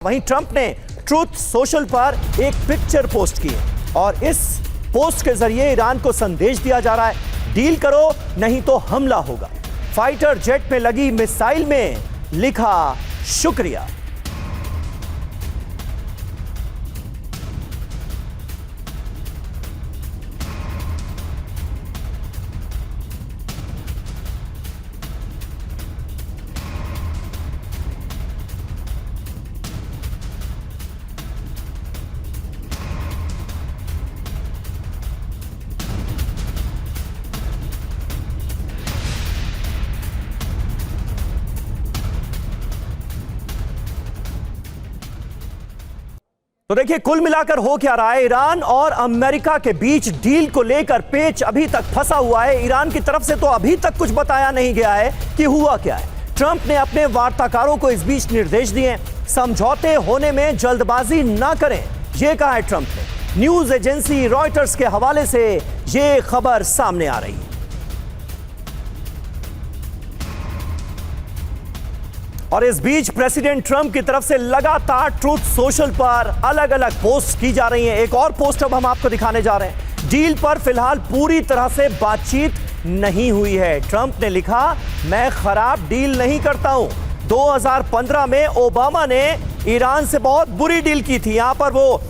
वहीं ट्रंप ने truth social पर एक पिक्चर पोस्ट की है और इस पोस्ट के जरिए ईरान को संदेश दिया जा रहा है, डील करो नहीं तो हमला होगा। फाइटर जेट में लगी मिसाइल में लिखा शुक्रिया। तो देखिए कुल मिलाकर हो क्या रहा है, ईरान और अमेरिका के बीच डील को लेकर पेच अभी तक फंसा हुआ है। ईरान की तरफ से तो अभी तक कुछ बताया नहीं गया है कि हुआ क्या है। ट्रंप ने अपने वार्ताकारों को इस बीच निर्देश दिए, समझौते होने में जल्दबाजी ना करें, यह कहा है ट्रंप ने। न्यूज एजेंसी रॉयटर्स के हवाले से यह खबर सामने आ रही है। और इस बीच प्रेसिडेंट ट्रंप की तरफ से लगातार ट्रूथ सोशल पर अलग अलग पोस्ट की जा रही हैं। एक और पोस्ट अब हम आपको दिखाने जा रहे हैं। डील पर फिलहाल पूरी तरह से बातचीत नहीं हुई है। ट्रंप ने लिखा, मैं खराब डील नहीं करता हूं। 2015 में ओबामा ने ईरान से बहुत बुरी डील की थी। यहां पर वो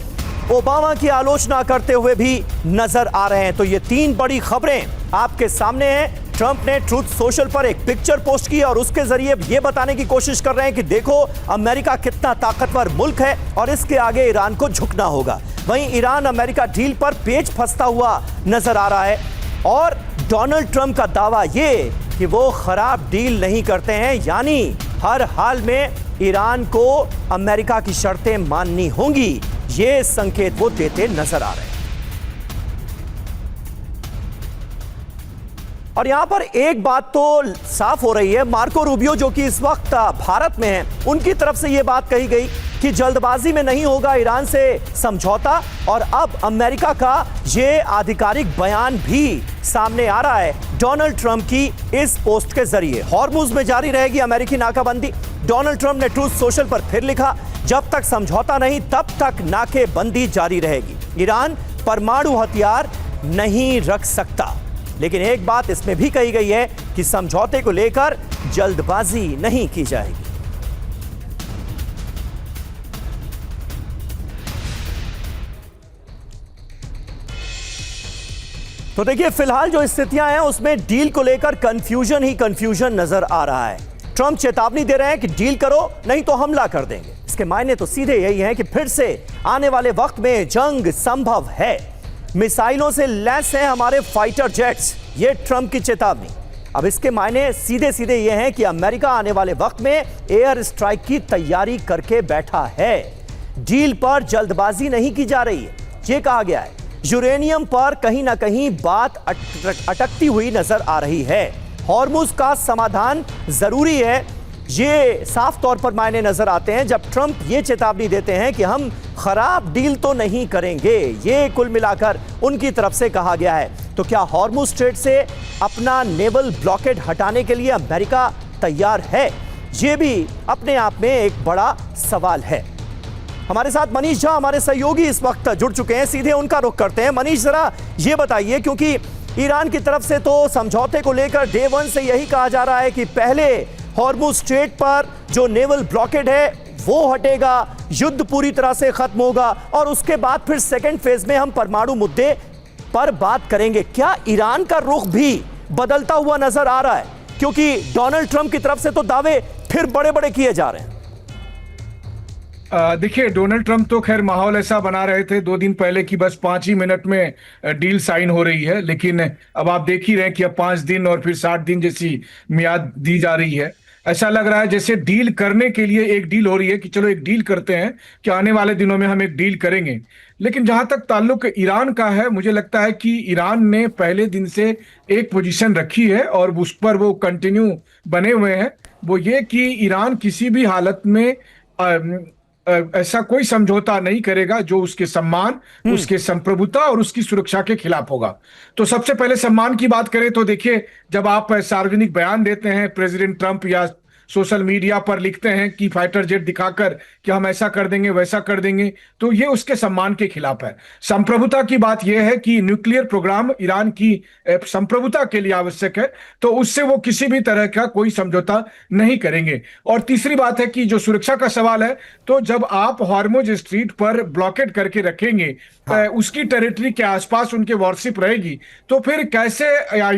ओबामा की आलोचना करते हुए भी नजर आ रहे हैं। तो ये तीन बड़ी खबरें आपके सामने हैं। ट्रंप ने ट्रूथ सोशल पर एक पिक्चर पोस्ट की और उसके जरिए यह बताने की कोशिश कर रहे हैं कि देखो अमेरिका कितना ताकतवर मुल्क है और इसके आगे ईरान को झुकना होगा। वहीं ईरान अमेरिका डील पर पेच फंसता हुआ नजर आ रहा है और डोनाल्ड ट्रंप का दावा यह कि वो खराब डील नहीं करते हैं, यानी हर हाल में ईरान को अमेरिका की शर्तें माननी होंगी, ये संकेत वो देते नजर आ रहे हैं। और यहां पर एक बात तो साफ हो रही है, मार्को रूबियो जो कि इस वक्त भारत में है, उनकी तरफ से यह बात कही गई कि जल्दबाजी में नहीं होगा ईरान से समझौता। और अब अमेरिका का यह आधिकारिक बयान भी सामने आ रहा है डोनाल्ड ट्रंप की इस पोस्ट के जरिए। हॉर्मुज में जारी रहेगी अमेरिकी नाकाबंदी। डोनाल्ड ट्रंप ने ट्रूथ सोशल पर फिर लिखा, जब तक समझौता नहीं तब तक नाकेबंदी जारी रहेगी। ईरान परमाणु हथियार नहीं रख सकता, लेकिन एक बात इसमें भी कही गई है कि समझौते को लेकर जल्दबाजी नहीं की जाएगी। तो देखिए फिलहाल जो स्थितियां हैं उसमें डील को लेकर कंफ्यूजन ही कंफ्यूजन नजर आ रहा है। ट्रंप चेतावनी दे रहे हैं कि डील करो नहीं तो हमला कर देंगे। इसके मायने तो सीधे यही हैं कि फिर से आने वाले वक्त में जंग संभव है। मिसाइलों से लैस हैं हमारे फाइटर जेट्स, ये ट्रंप की चेतावनी। अब इसके मायने सीधे सीधे ये हैं कि अमेरिका आने वाले वक्त में एयर स्ट्राइक की तैयारी करके बैठा है। डील पर जल्दबाजी नहीं की जा रही है, ये कहा गया है। यूरेनियम पर कहीं ना कहीं बात अटकती हुई नजर आ रही है। हॉर्मुज का समाधान जरूरी है, ये साफ तौर पर मायने नजर आते हैं जब ट्रंप ये चेतावनी देते हैं कि हम खराब डील तो नहीं करेंगे। ये कुल मिलाकर उनकी तरफ से कहा गया है। तो क्या हॉर्मुज स्ट्रेट से अपना नेवल ब्लॉकेड हटाने के लिए अमेरिका तैयार है? ये भी अपने आप में एक बड़ा सवाल है। हमारे साथ मनीष झा हमारे सहयोगी इस वक्त जुड़ चुके हैं, सीधे उनका रुख करते हैं। मनीष जरा ये बताइए, क्योंकि ईरान की तरफ से तो समझौते को लेकर डे वन से यही कहा जा रहा है कि पहले हॉर्मुज स्ट्रेट पर जो नेवल ब्लॉकेड है वो हटेगा, युद्ध पूरी तरह से खत्म होगा और उसके बाद फिर सेकेंड फेज में हम परमाणु मुद्दे पर बात करेंगे। क्या ईरान का रुख भी बदलता हुआ नजर आ रहा है? क्योंकि डोनाल्ड ट्रंप की तरफ से तो दावे फिर बड़े बड़े किए जा रहे हैं। देखिए, डोनाल्ड ट्रंप तो खैर माहौल ऐसा बना रहे थे 2 दिन पहले कि बस 5 ही मिनट में डील साइन हो रही है, लेकिन अब आप देख ही रहे हैं कि अब 5 दिन और फिर 60 दिन जैसी मियाद दी जा रही है। ऐसा लग रहा है जैसे डील करने के लिए एक डील हो रही है कि चलो एक डील करते हैं कि आने वाले दिनों में हम एक डील करेंगे। लेकिन जहां तक ताल्लुक ईरान का है, मुझे लगता है कि ईरान ने पहले दिन से एक पोजीशन रखी है और उस पर वो कंटिन्यू बने हुए हैं। वो ये कि ईरान किसी भी हालत में ऐसा कोई समझौता नहीं करेगा जो उसके सम्मान, उसके संप्रभुता और उसकी सुरक्षा के खिलाफ होगा। तो सबसे पहले सम्मान की बात करें तो देखिए, जब आप सार्वजनिक बयान देते हैं प्रेसिडेंट ट्रंप या सोशल मीडिया पर लिखते हैं कि फाइटर जेट दिखाकर कि हम ऐसा कर देंगे वैसा कर देंगे, तो ये उसके सम्मान के खिलाफ है। संप्रभुता की बात यह है कि न्यूक्लियर प्रोग्राम ईरान की संप्रभुता के लिए आवश्यक है, तो उससे वो किसी भी तरह का कोई समझौता नहीं करेंगे। और तीसरी बात है कि जो सुरक्षा का सवाल है, तो जब आप हॉर्मुज स्ट्रीट पर ब्लॉकेड करके रखेंगे, उसकी टेरिटरी के आसपास उनके वॉरशिप रहेगी, तो फिर कैसे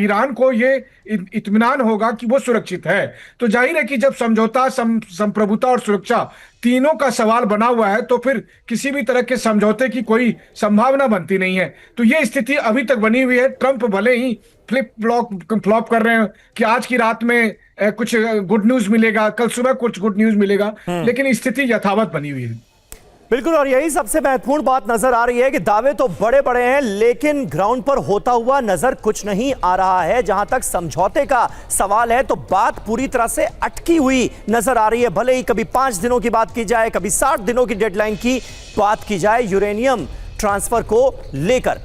ईरान को ये इत्मीनान होगा कि वो सुरक्षित है। तो जाहिर है कि जब समझौता, संप्रभुता और सुरक्षा तीनों का सवाल बना हुआ है, तो फिर किसी भी तरह के समझौते की कोई संभावना बनती नहीं है। तो ये स्थिति अभी तक बनी हुई है। ट्रंप भले ही फ्लॉप कर रहे हैं कि आज की रात में कुछ गुड न्यूज मिलेगा, कल सुबह कुछ गुड न्यूज मिलेगा, लेकिन स्थिति यथावत बनी हुई है। बिल्कुल, और यही सबसे महत्वपूर्ण बात नजर आ रही है कि दावे तो बड़े बड़े हैं, लेकिन ग्राउंड पर होता हुआ नजर कुछ नहीं आ रहा है। जहां तक समझौते का सवाल है, तो बात पूरी तरह से अटकी हुई नजर आ रही है। भले ही कभी 5 दिनों की बात की जाए, कभी 60 दिनों की डेडलाइन की बात की जाए यूरेनियम ट्रांसफर को लेकर।